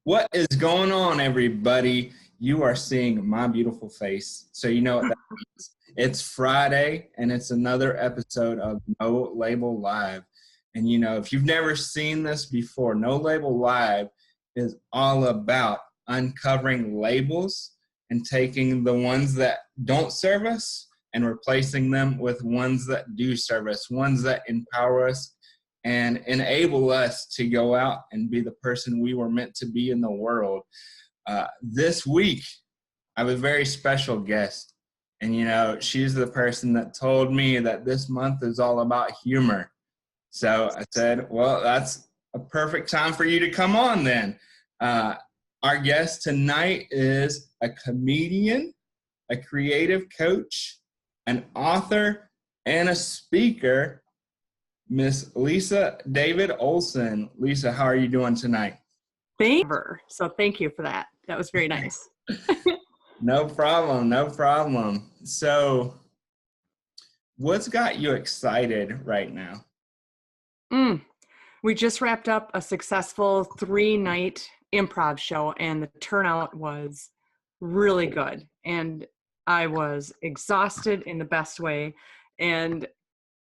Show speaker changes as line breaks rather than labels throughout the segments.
What is going on, everybody? You are seeing my beautiful face, so you know what that means. It's Friday, and it's another episode of No Label Live. And if you've never seen this before, No Label Live is all about uncovering labels and taking the ones that don't serve us and replacing them with ones that do serve us, ones that empower us and enable us to go out and be the person we were meant to be in the world. This week, I have a very special guest. And, she's the person that told me that this month is all about humor. So I said, well, that's a perfect time for you to come on then. Our guest tonight is a comedian, a creative coach, an author, and a speaker, Miss Lisa David Olson. Lisa, how are you doing tonight?
So thank you for that. That was very nice.
No problem, no problem. So what's got you excited right now?
We just wrapped up a successful 3-night improv show, and the turnout was really good. And I was exhausted in the best way. And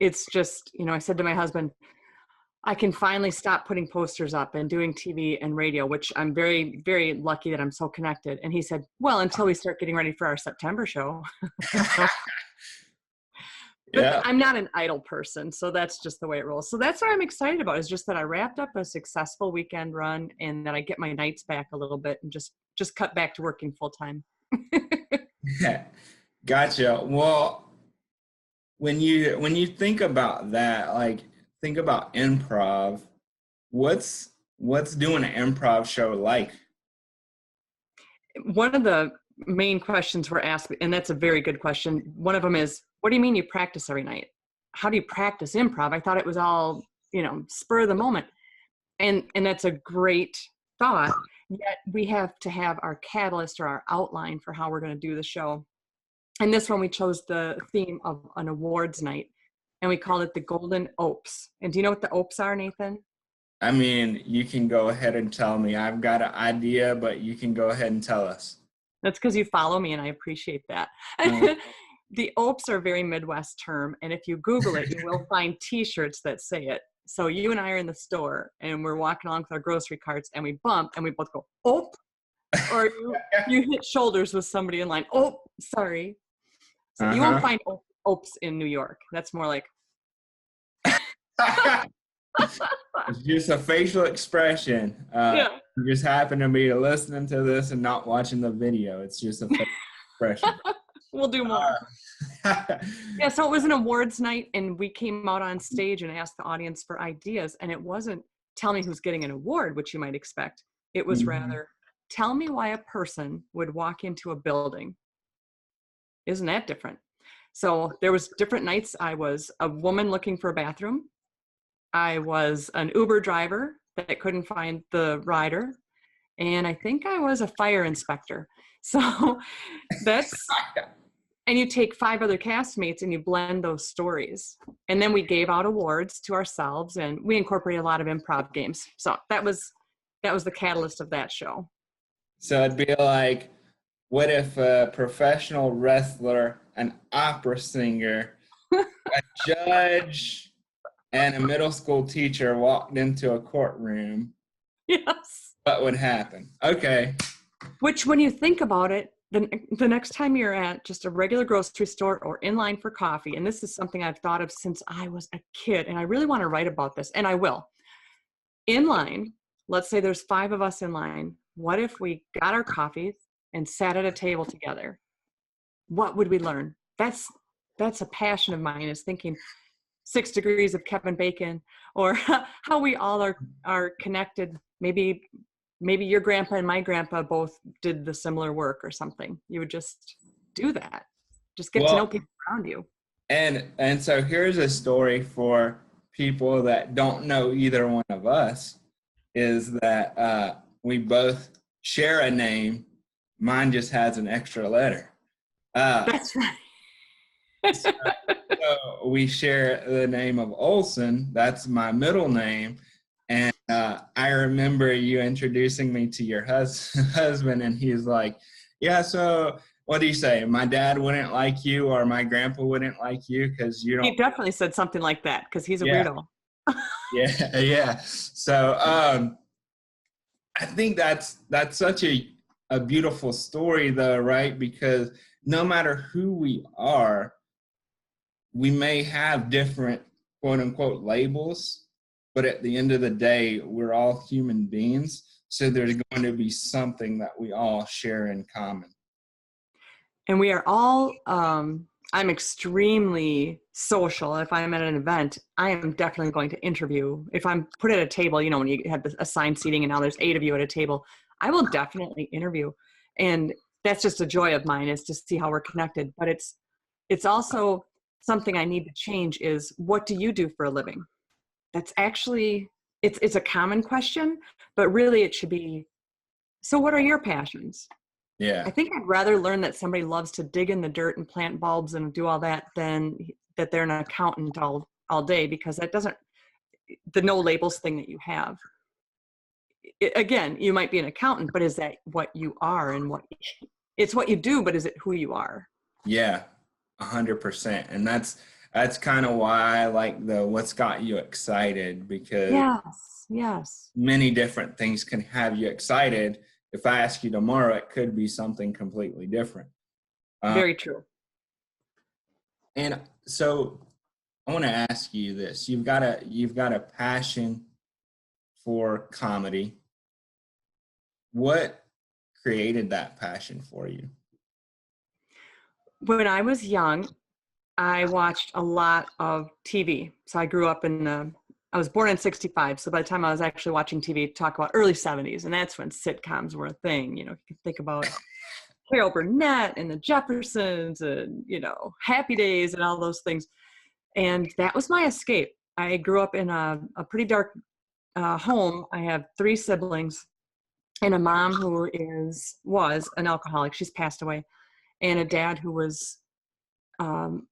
it's just, I said to my husband, I can finally stop putting posters up and doing TV and radio, which I'm very, very lucky that I'm so connected. And he said, well, until we start getting ready for our September show.
Yeah.
But I'm not an idle person, so that's just the way it rolls. So that's what I'm excited about, is just that I wrapped up a successful weekend run and that I get my nights back a little bit and just cut back to working full time.
Gotcha. Well, when you think about that, like think about improv, what's doing an improv show like?
One of the main questions we're asked, and that's a very good question. One of them is, what do you mean you practice every night? How do you practice improv? I thought it was all, spur of the moment. And that's a great thought. Yet we have to have our catalyst or our outline for how we're going to do the show. And this one, we chose the theme of an awards night, and we called it the Golden Opes. And do you know what the Opes are, Nathan?
I mean, you can go ahead and tell me. I've got an idea, but you can go ahead and tell us.
That's because you follow me, and I appreciate that. The Opes are a very Midwest term, and if you Google it, you will find T-shirts that say it. So you and I are in the store, and we're walking along with our grocery carts, and we bump, and we both go, "Ope," or you hit shoulders with somebody in line. "Oh, sorry." So you won't find Opes in New York. That's more like.
It's just a facial expression.
Yeah.
You just happen to be listening to this and not watching the video. It's just a facial expression.
We'll do more. Yeah, so it was an awards night, and we came out on stage and asked the audience for ideas. And it wasn't tell me who's getting an award, which you might expect. It was rather, tell me why a person would walk into a building. Isn't that different? So there was different nights. I was a woman looking for a bathroom. I was an Uber driver that couldn't find the rider. And I think I was a fire inspector. So that's, and you take 5 other castmates and you blend those stories. And then we gave out awards to ourselves, and we incorporated a lot of improv games. So that was the catalyst of that show.
So it'd be like, what if a professional wrestler, an opera singer, a judge, and a middle school teacher walked into a courtroom?
Yes.
What would happen? Okay.
Which, when you think about it, the next time you're at just a regular grocery store or in line for coffee, and this is something I've thought of since I was a kid, and I really want to write about this, and I will. In line, let's say there's 5 of us in line. What if we got our coffees and sat at a table together? What would we learn? That's a passion of mine, is thinking 6 degrees of Kevin Bacon, or how we all are connected. Maybe your grandpa and my grandpa both did the similar work or something. You would just do that. Just get to know people around you.
And so here's a story for people that don't know either one of us, is that we both share a name. Mine just has an extra letter.
That's right.
So we share the name of Olson. That's my middle name. And I I remember you introducing me to your husband, and he's like, yeah, so what do you say? My dad wouldn't like you, or my grandpa wouldn't like you because you
He
don't.
definitely said something like that because he's a
Yeah,
weirdo.
yeah, yeah. So I think that's such a beautiful story, though, right? Because no matter who we are, we may have different quote unquote labels, but at the end of the day, we're all human beings. So there's going to be something that we all share in common.
And we are all, I'm extremely social. If I'm at an event, I am definitely going to interview. If I'm put at a table, you know, when you have assigned seating and now there's 8 of you at a table, I will definitely interview. And that's just a joy of mine, is to see how we're connected. But it's also something I need to change is, what do you do for a living? That's actually, it's a common question, but really it should be, so what are your passions?
Yeah.
I think I'd rather learn that somebody loves to dig in the dirt and plant bulbs and do all that than that they're an accountant all day, because that doesn't, the no labels thing that you have. Again, you might be an accountant, but is that what you are? And it's what you do, but is it who you are?
Yeah, 100%. And that's kind of why I like the what's got you excited, because
Yes, yes.
many different things can have you excited. If I ask you tomorrow, it could be something completely different.
Very true.
And so I want to ask you this. You've got a passion for comedy. What created that passion for you?
When I was young, I watched a lot of TV. So I grew up I was born in 65. So by the time I was actually watching TV, talk about early 70s. And that's when sitcoms were a thing. You know, you can think about Carol Burnett and the Jeffersons and, you know, Happy Days and all those things. And that was my escape. I grew up in a pretty dark home. I have 3 siblings and a mom who was an alcoholic. She's passed away. And a dad who was um,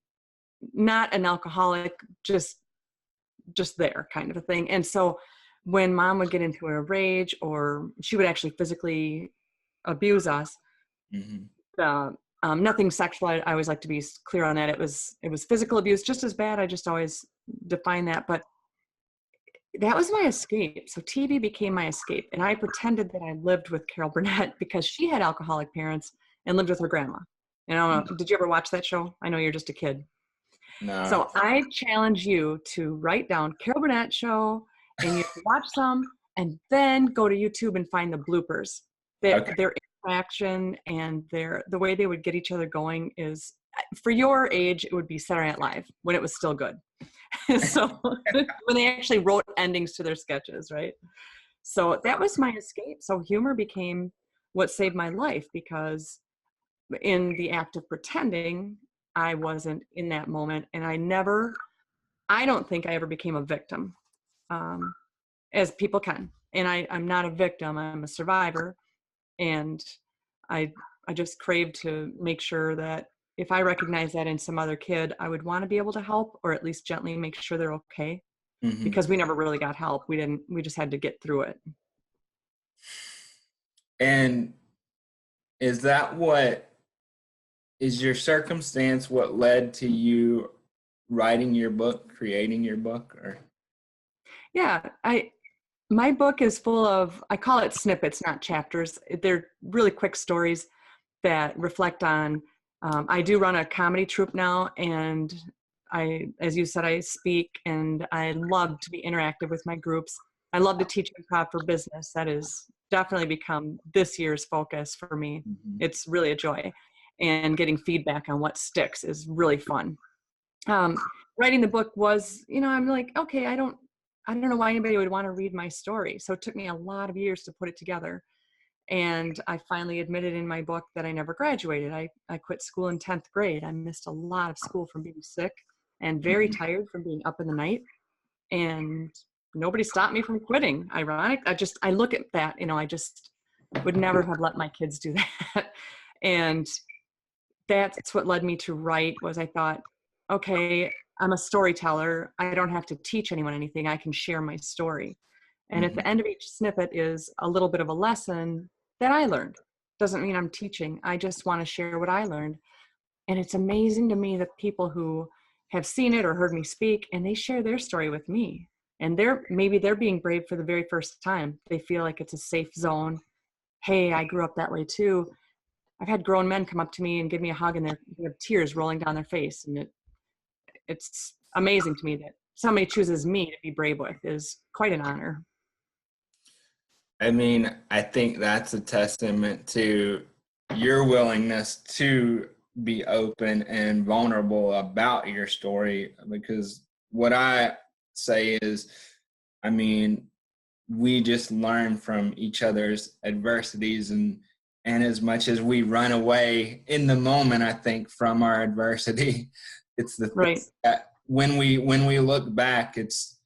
not an alcoholic, just there kind of a thing. And so when mom would get into a rage, or she would actually physically abuse us,
Mm-hmm.
nothing sexual. I always like to be clear on that. It was physical abuse, just as bad. I just always define that. But that was my escape. So TV became my escape. And I pretended that I lived with Carol Burnett because she had alcoholic parents and lived with her grandma. And I don't know, did you ever watch that show? I know you're just a kid.
No.
So I challenge you to write down Carol Burnett show, and you watch some, and then go to YouTube and find the bloopers.
Okay.
Their interaction and the way they would get each other going is, for your age, it would be Saturday Night Live when it was still good. So when they actually wrote endings to their sketches, right? So that was my escape. So humor became what saved my life, because in the act of pretending, I wasn't in that moment. And I don't think I ever became a victim, as people can. And I'm not a victim, I'm a survivor. And I just craved to make sure that if I recognize that in some other kid, I would want to be able to help, or at least gently make sure they're okay.
Mm-hmm.
Because we never really got help. We just had to get through it.
And is that what is your circumstance what led to you writing your book, creating your book, or?
Yeah, my book is full of, I call it snippets, not chapters. They're really quick stories that reflect on, I do run a comedy troupe now, and as you said, I speak, and I love to be interactive with my groups. I love to teach improv for business. That has definitely become this year's focus for me.
Mm-hmm.
It's really a joy. And getting feedback on what sticks is really fun. Writing the book was, I'm like, okay, I don't know why anybody would want to read my story. So it took me a lot of years to put it together. And I finally admitted in my book that I never graduated. I quit school in 10th grade. I missed a lot of school from being sick and very tired from being up in the night. And nobody stopped me from quitting. Ironic. I look at that, I just would never have let my kids do that. And that's what led me to write. Was I thought, okay, I'm a storyteller. I don't have to teach anyone anything. I can share my story. And at the end of each snippet is a little bit of a lesson that I learned. Doesn't mean I'm teaching. I just want to share what I learned. And it's amazing to me that people who have seen it or heard me speak, and they share their story with me. And maybe they're being brave for the very first time. They feel like it's a safe zone. Hey, I grew up that way too. I've had grown men come up to me and give me a hug, and they have tears rolling down their face. And it's amazing to me that somebody chooses me to be brave with is quite an honor.
I mean, I think that's a testament to your willingness to be open and vulnerable about your story, because what I say is, I mean, we just learn from each other's adversities, and as much as we run away in the moment, I think, from our adversity, it's the
right.
thing that when we look back, it's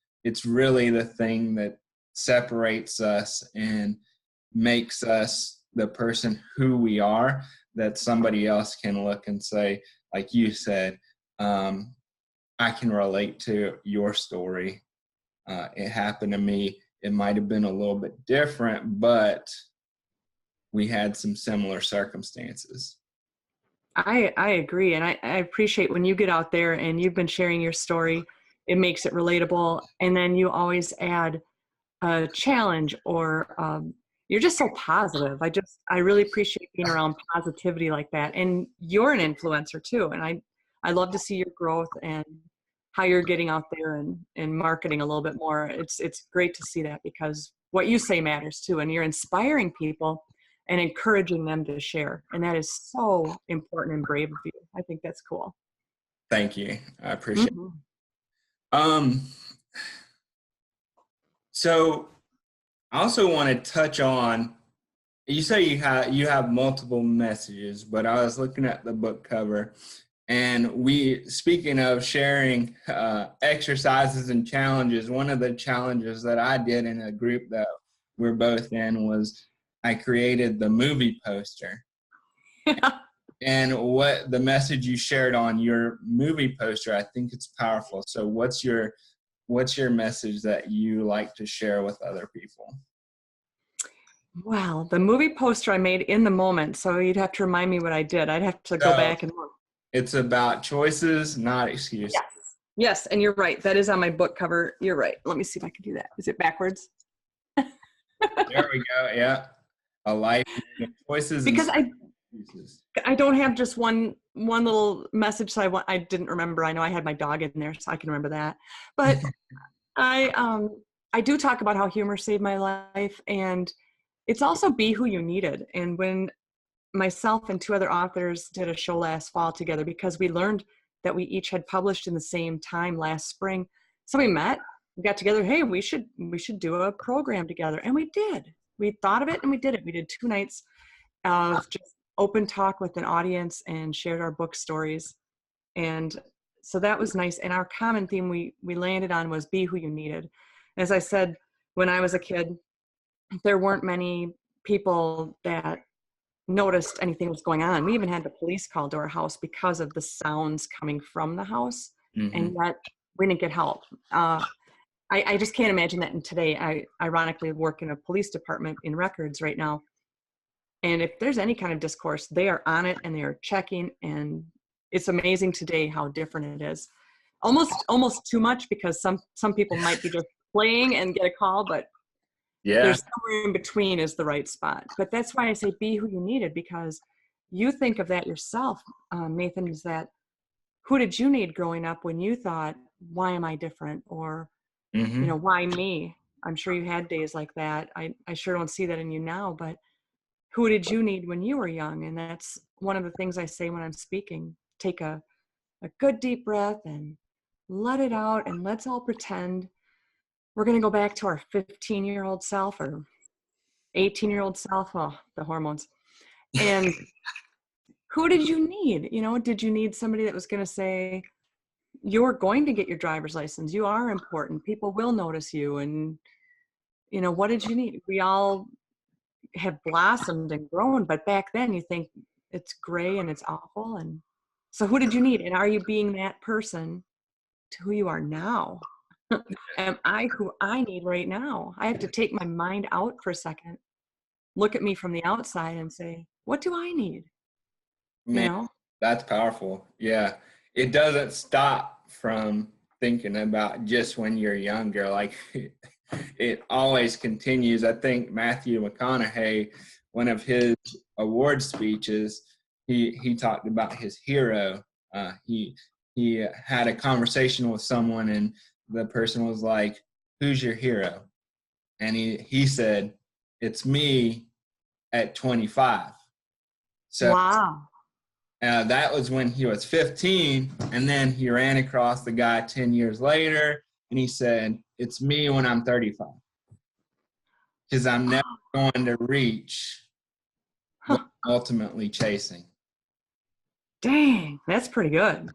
really the thing that separates us and makes us the person who we are, that somebody else can look and say, like you said, I can relate to your story. It happened to me. It might have been a little bit different, but we had some similar circumstances.
I agree. And I appreciate when you get out there and you've been sharing your story, it makes it relatable. And then you always add a challenge, or you're just so positive. I really appreciate being around positivity like that. And you're an influencer too. And I love to see your growth and how you're getting out there and marketing a little bit more. It's great to see that, because what you say matters too. And you're inspiring people and encouraging them to share. And that is so important and brave of you. I think that's cool.
Thank you. I appreciate it. So I also want to touch on, you say you have multiple messages, but I was looking at the book cover, and speaking of sharing exercises and challenges, one of the challenges that I did in a group that we're both in was I created the movie poster. And what the message you shared on your movie poster, I think it's powerful. So what's your message that you like to share with other people?
Wow, the movie poster I made in the moment. So you'd have to remind me what I did. I'd have to go back and look.
It's about choices, not excuses.
Yes. Yes, and you're right. That is on my book cover. You're right. Let me see if I can do that. Is it backwards?
There we go. Yeah. A life of choices.
Because I don't have just one little message. So I didn't remember. I know I had my dog in there, so I can remember that. But I do talk about how humor saved my life, and it's also be who you needed. And when myself and two other authors did a show last fall together, because we learned that we each had published in the same time last spring. So we met, we got together. Hey, we should do a program together. And we did. We thought of it and we did it. We did 2 nights of just open talk with an audience and shared our book stories. And so that was nice. And our common theme we landed on was be who you needed. As I said, when I was a kid, there weren't many people that noticed anything was going on. We even had the police called to our house because of the sounds coming from the house, and yet we didn't get help. I just can't imagine that. And today, I ironically work in a police department in records right now. And if there's any kind of discourse, they are on it and they are checking. And it's amazing today how different it is. Almost too much, because some people might be just playing and get a call, but there's somewhere in between is the right spot. But that's why I say be who you needed, because you think of that yourself, Nathan, is that who did you need growing up when you thought, why am I different? Or, why me? I'm sure you had days like that. I sure don't see that in you now, but who did you need when you were young? And that's one of the things I say when I'm speaking. Take a good deep breath and let it out, and let's all pretend we're going to go back to our 15-year-old self or 18-year-old self. Oh, the hormones. And who did you need? Did you need somebody that was going to say, you're going to get your driver's license. You are important. People will notice you. And, what did you need? We all have blossomed and grown, but back then you think it's gray and it's awful. And so who did you need? And are you being that person to who you are now? Am I who I need right now? I have to take my mind out for a second, look at me from the outside and say, what do I need? You
Man,
know?
that's powerful. Yeah. It doesn't stop from thinking about just when you're younger. Like it always continues. I think Matthew McConaughey, one of his award speeches, he talked about his hero. He had a conversation with someone, and the person was like, "Who's your hero?" And he said, "It's me at 25." So
Wow.
that was when he was 15, and then he ran across the guy 10 years later, and he said, "It's me when I'm 35, because I'm never going to reach what
Huh.
I'm ultimately chasing."
Dang, that's pretty good.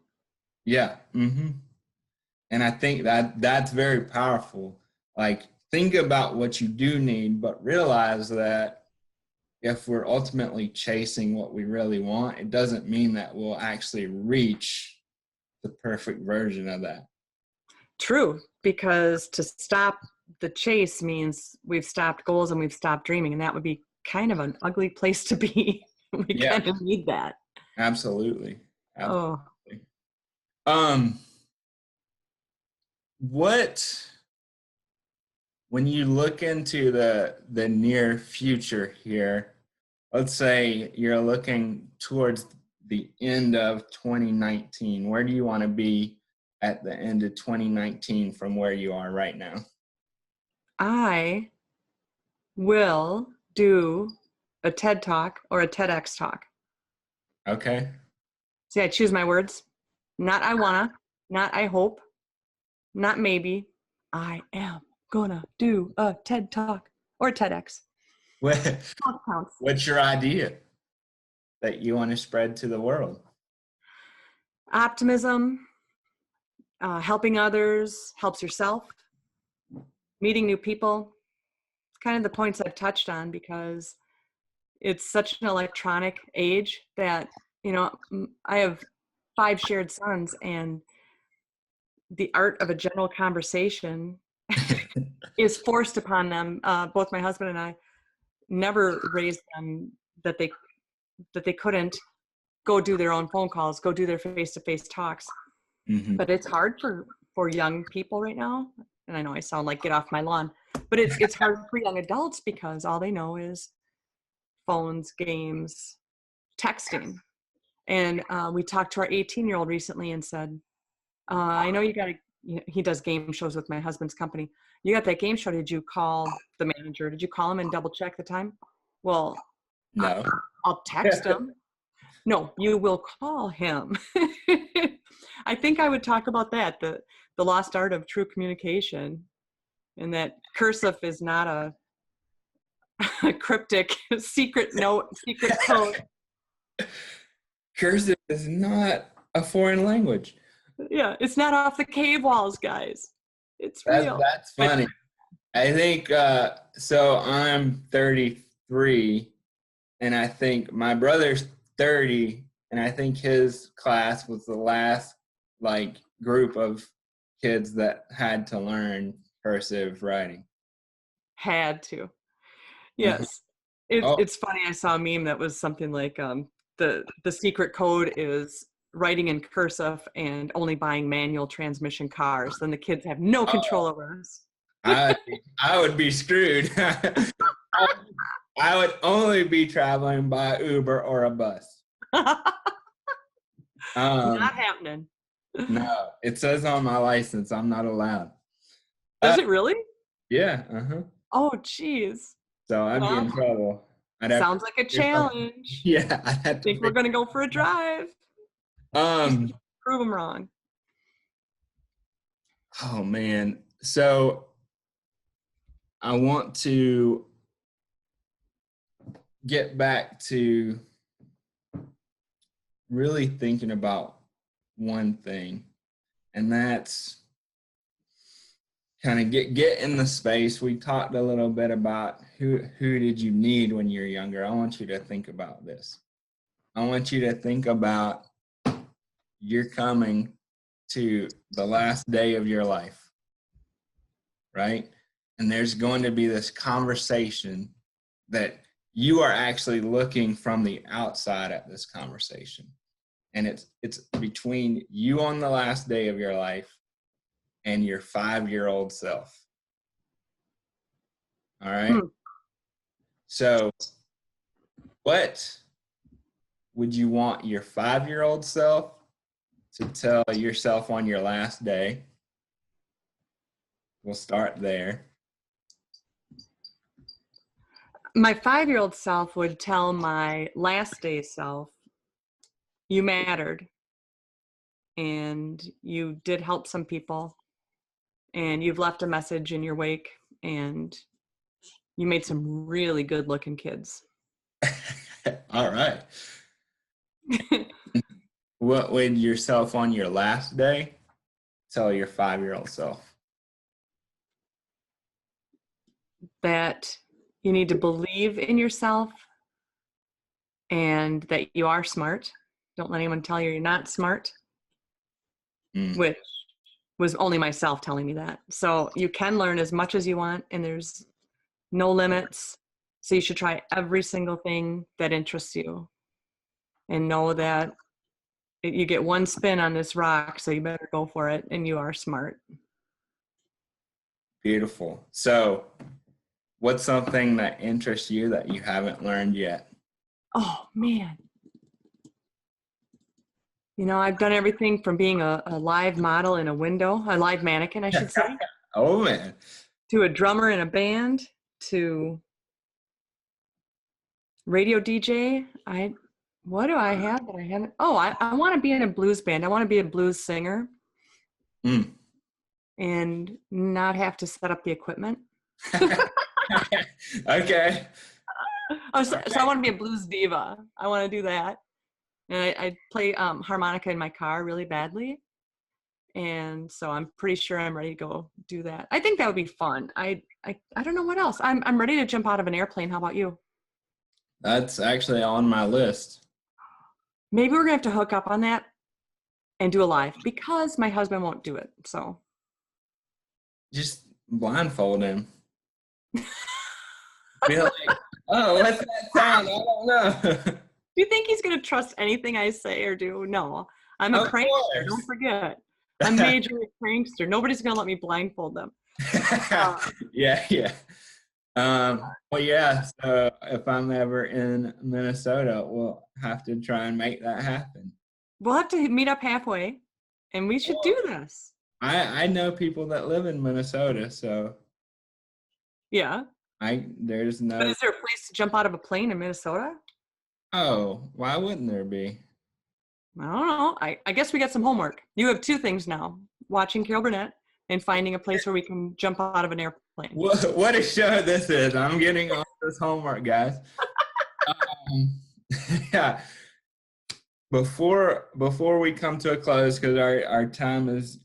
Yeah. And I think that that's very powerful. Like, think about what you do need, but realize that if we're ultimately chasing what we really want, it doesn't mean that we'll actually reach the perfect version of that.
True, because to stop the chase means we've stopped goals and we've stopped dreaming, and that would be kind of an ugly place to be. We
Yeah,
kind of need that.
absolutely.
Oh,
Absolutely. Um, what when you look into the near future here, let's say you're looking towards the end of 2019, where do you want to be at the end of 2019 from where you are right now?
I will do a TED Talk or a TEDx talk.
Okay.
See, I choose my words. Not I wanna, not I hope, not maybe. I am gonna do a TED Talk or a TEDx.
What,
Both counts.
what's your idea that you want to spread to the world?
Optimism, helping others, helps yourself, meeting new people. It's kind of the points I've touched on because it's such an electronic age that, I have 5 shared sons, and the art of a general conversation is forced upon them. Both my husband and I never raised them that they couldn't go do their own phone calls, go do their face-to-face talks.
Mhm.
But it's hard for young people right now. And I know I sound like get off my lawn, but it's hard for young adults because all they know is phones, games, texting. And we talked to our 18-year-old recently and said, I know you got to, he does game shows with my husband's company. You got that game show. Did you call the manager? Did you call him and double check the time? Well,
No.
I'll text him. No, you will call him. I think I would talk about that, the lost art of true communication, and that cursive is not a cryptic secret note, secret code.
Cursive is not a foreign language.
Yeah, it's not off the cave walls, guys. It's
That's
real.
that's
But
funny. I think so. I'm 33, and I think my brother's 30, and I think his class was the last like group of kids that had to learn cursive writing.
had to.
Uh-huh.
Yes. It's
Oh,
it's funny. I saw a meme that was something like the secret code is writing in cursive and only buying manual transmission cars. Then the kids have no control
oh,
over us.
I would be screwed. I would only be traveling by Uber or a bus.
Not
Um,
happening.
no, it says on my license I'm not allowed. Uh,
Does it really?
yeah, uh-huh.
Oh, geez.
So I'd be
Well,
in trouble. I'd have to
sounds like a
figure something.
challenge.
Yeah, I'd have to
Think we're
figure.
gonna go for a drive. Just
Um,
prove them wrong.
oh man. So I want to get back to really thinking about one thing, and that's kind of get in the space. We talked a little bit about who did you need when you're younger. I want you to think about this. I want you to think about you're coming to the last day of your life. right? And there's going to be this conversation that you are actually looking from the outside at this conversation. And it's between you on the last day of your life and your 5-year-old self. All right. So what would you want your 5-year-old self to tell yourself on your last day? We'll start there.
My 5-year-old self would tell my last day self, you mattered and you did help some people and you've left a message in your wake and you made some really good looking kids.
All right. What would yourself on your last day tell your 5-year-old self?
That you need to believe in yourself and that you are smart. Don't let anyone tell you you're not smart, which was only myself telling me that. So you can learn as much as you want and there's no limits. So you should try every single thing that interests you and know that you get one spin on this rock, so you better go for it and you are smart.
Beautiful. So what's something that interests you that you haven't learned yet?
Oh, man. You know, I've done everything from being a live model in a window, a live mannequin, I should say.
Oh, man.
To a drummer in a band, to radio DJ. What do I have that I haven't? Oh, I want to be in a blues band. I want to be a blues singer and not have to set up the equipment.
Okay.
So I want to be a blues diva. I want to do that. And I play harmonica in my car really badly. And so I'm pretty sure I'm ready to go do that. I think that would be fun. I don't know what else. I'm ready to jump out of an airplane. How about you?
That's actually on my list.
Maybe we're gonna have to hook up on that and do a live because my husband won't do it. So
just blindfold him. Be like, oh, what's that sound? I don't know.
Do you think he's gonna trust anything I say or do? No. I'm a prankster, don't forget. I'm majorly a prankster. Nobody's gonna let me blindfold them.
Yeah. Well, yeah, so if I'm ever in Minnesota, we'll have to try and make that happen.
We'll have to meet up halfway, and we should do this.
I know people that live in Minnesota, so
yeah.
There's no.
But is there a place to jump out of a plane in Minnesota?
Oh, why wouldn't there be?
I don't know. I guess we got some homework. You have 2 things now: watching Carol Burnett and finding a place where we can jump out of an airplane.
What a show this is! I'm getting all this homework, guys. Yeah. Before we come to a close, because our time is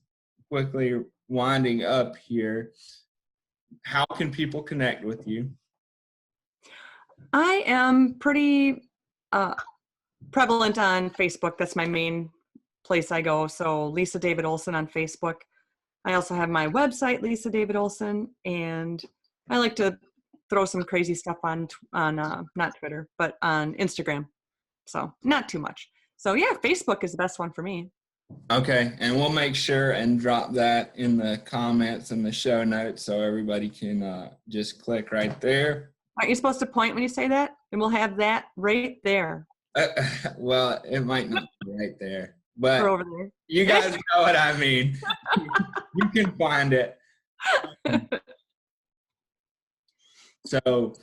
quickly winding up here, how can people connect with you?
I am pretty prevalent on Facebook. That's my main place I go. So Lisa David Olson on Facebook. I also have my website, Lisa David Olson, and I like to throw some crazy stuff on not Twitter, but on Instagram. So not too much. So yeah, Facebook is the best one for me.
Okay, and we'll make sure and drop that in the comments and the show notes so everybody can just click right there.
Aren't you supposed to point when you say that? And we'll have that right there.
Well, it might not be right there, but
or over there.
You guys know what I mean. You can find it. So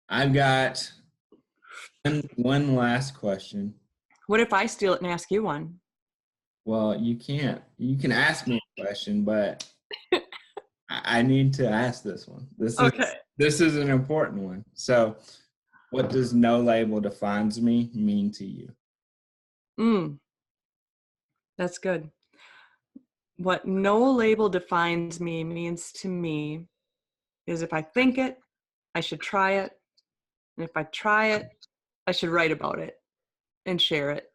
I've got one last question.
What if I steal it and ask you one?
Well, you can't. You can ask me a question, but I need to ask this one. This is an important one. So, what does no label defines me mean to you?
That's good. What no label defines me means to me is if I think it, I should try it. And if I try it, I should write about it and share it.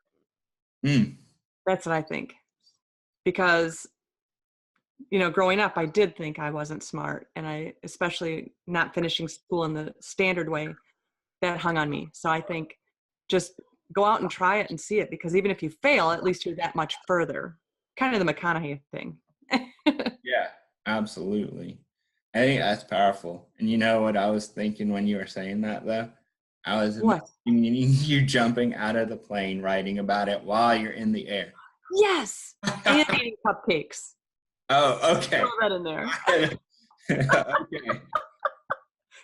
That's what I think. Because growing up, I did think I wasn't smart, and I, especially not finishing school in the standard way, that hung on me. So I think just go out and try it and see it, because even if you fail, at least you're that much further. Kind of the McConaughey thing.
Yeah, absolutely. I think that's powerful. And you know what I was thinking when you were saying that, though? I was
What?
imagining you jumping out of the plane, writing about it while you're in the air.
Yes, and eating cupcakes.
Oh, okay.
Throw that in there.
Okay.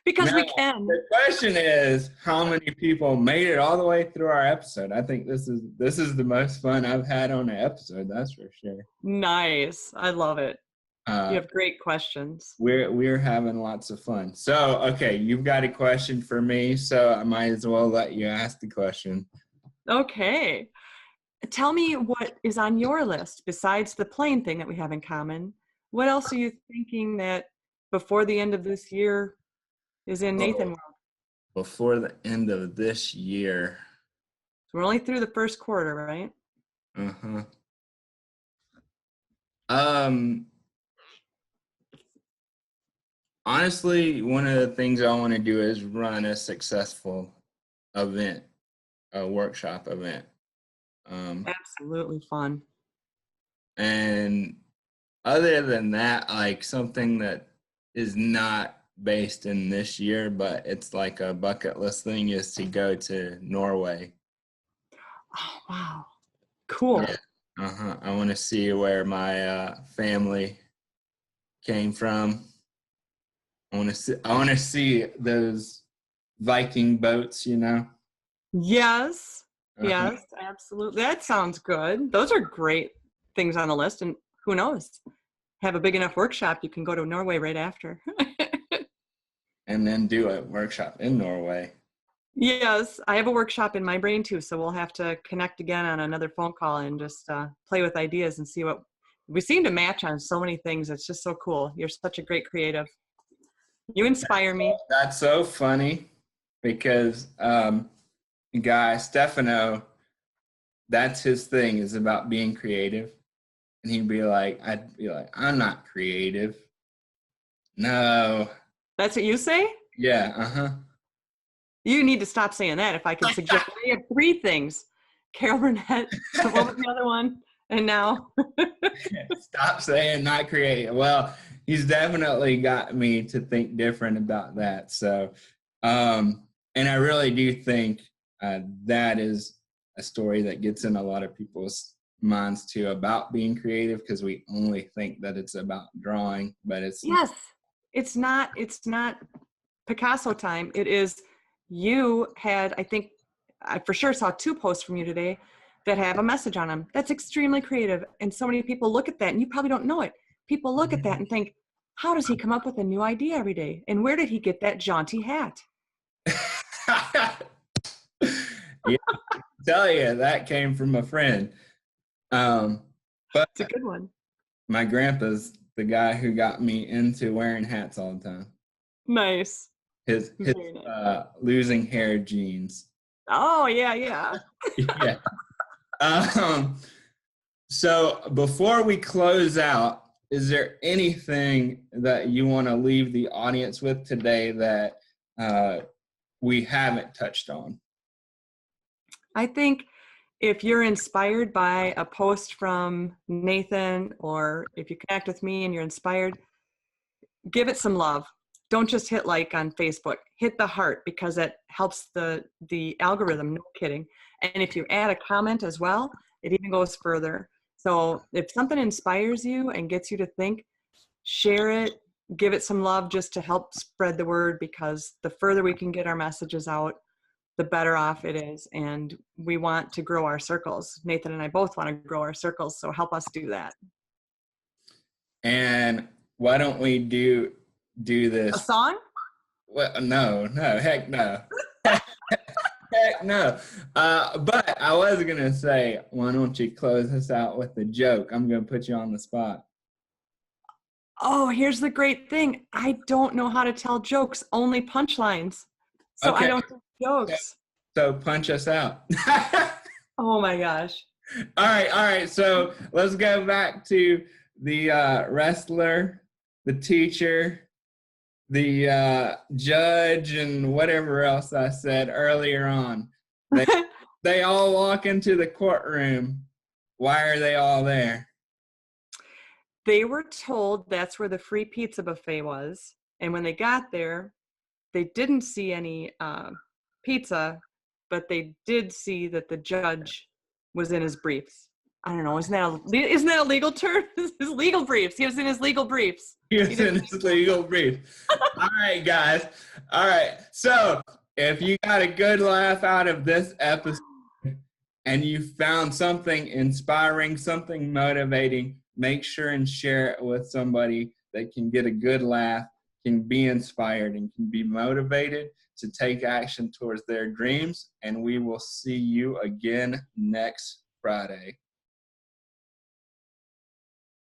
Because
Now,
we can.
the question is, how many people made it all the way through our episode? I think this is the most fun I've had on an episode. That's for sure.
Nice. I love it. You
Uh,
have great questions.
we're having lots of fun. So, okay, you've got a question for me, so I might as well let you ask the question.
Okay. Tell me what is on your list besides the plane thing that we have in common. What else are you thinking that before the end of this year is in Nathan world?
Before the end of this year.
So we're only through the first quarter, right?
Uh-huh. Um, Honestly, one of the things I want to do is run a successful event, a workshop event.
Absolutely fun.
And other than that, like something that is not based in this year, but it's like a bucket list thing, is to go to Norway.
Oh, wow. Cool.
Yeah. I want to see where my family came from. I want to see those Viking boats, you know.
Yes.
Uh-huh.
Yes, absolutely. That sounds good. Those are great things on the list. And who knows? Have a big enough workshop, you can go to Norway right after.
And then do a workshop in Norway.
Yes, I have a workshop in my brain too, so we'll have to connect again on another phone call and just play with ideas and see what we seem to match on. So many things. It's just so cool. You're such a great creative. You inspire me.
That's so funny because guy Stefano, that's his thing, is about being creative. And I'd be like, I'm not creative. No.
That's what you say?
Yeah, uh-huh.
You need to stop saying that. If I can suggest, we have 3 things. Carol Burnett, what was the other one? And now.
Stop saying not creative. Well, he's definitely got me to think different about that. So, and I really do think that is a story that gets in a lot of people's minds too, about being creative, because we only think that it's about drawing, but it's
Yes, it's not Picasso time. It is, you had, I think, I for sure saw 2 posts from you today that have a message on them. That's extremely creative. And so many people look at that, and you probably don't know it. People look at that and think, how does he come up with a new idea every day? And where did he get that jaunty hat?
Yeah, I tell you, that came from a friend. But
It's a good one.
my grandpa's the guy who got me into wearing hats all the time.
Nice.
His
Very nice.
losing hair genes.
Oh, yeah.
Yeah. So before we close out, is there anything that you want to leave the audience with today that we haven't touched on?
I think if you're inspired by a post from Nathan, or if you connect with me and you're inspired, give it some love. Don't just hit like on Facebook. Hit the heart, because it helps the algorithm. No kidding. And if you add a comment as well, it even goes further. So if something inspires you and gets you to think, share it, give it some love, just to help spread the word, because the further we can get our messages out, the better off it is. And we want to grow our circles. Nathan and I both want to grow our circles, so help us do that.
And why don't we do this?
A song?
Well, no, heck no. Heck no. But I was going to say, why don't you close us out with a joke? I'm going to put you on the spot.
Oh, here's the great thing. I don't know how to tell jokes, only punchlines. So
Okay.
I don't do jokes.
So punch us out.
Oh my gosh.
All right. So let's go back to the wrestler, the teacher, the judge, and whatever else I said earlier on. They all walk into the courtroom. Why are they all there?
They were told that's where the free pizza buffet was. And when they got there, they didn't see any pizza, but they did see that the judge was in his briefs. I don't know. Isn't that a legal term? His legal briefs. He was in his legal briefs.
He was in his legal brief. All right, guys. All right. So if you got a good laugh out of this episode and you found something inspiring, something motivating, make sure and share it with somebody that can get a good laugh, can be inspired, and can be motivated to take action towards their dreams. And we will see you again next Friday.